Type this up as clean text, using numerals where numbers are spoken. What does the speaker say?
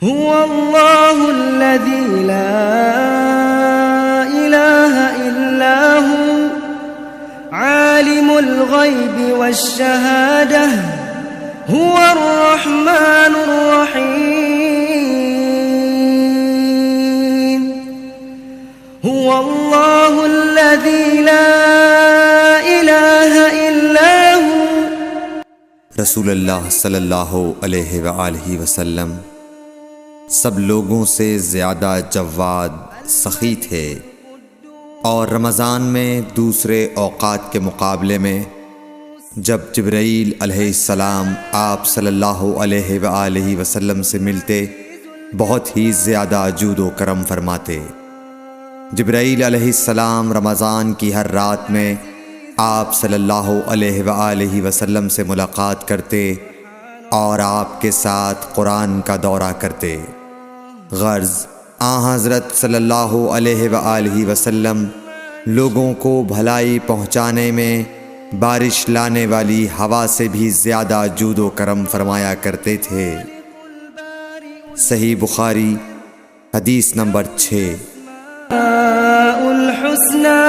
هو الله الذي لا إله إلا هو عالم الغيب والشهادة هو الرحمن الرحيم هو الله الذي لا إله إلا هو. رسول اللہ صلی اللہ علیہ وآلہ وسلم سب لوگوں سے زیادہ جواد سخی تھے، اور رمضان میں دوسرے اوقات کے مقابلے میں جب جبرائیل علیہ السلام آپ صلی اللہ علیہ وآلہ وسلم سے ملتے بہت ہی زیادہ جود و کرم فرماتے۔ جبرائیل علیہ السلام رمضان کی ہر رات میں آپ صلی اللہ علیہ وآلہ وسلم سے ملاقات کرتے اور آپ کے ساتھ قرآن کا دورہ کرتے۔ غرض حضرت صلی اللہ علیہ وآلہ وسلم لوگوں کو بھلائی پہنچانے میں بارش لانے والی ہوا سے بھی زیادہ جود و کرم فرمایا کرتے تھے۔ صحیح بخاری حدیث نمبر 6۔ الحسنى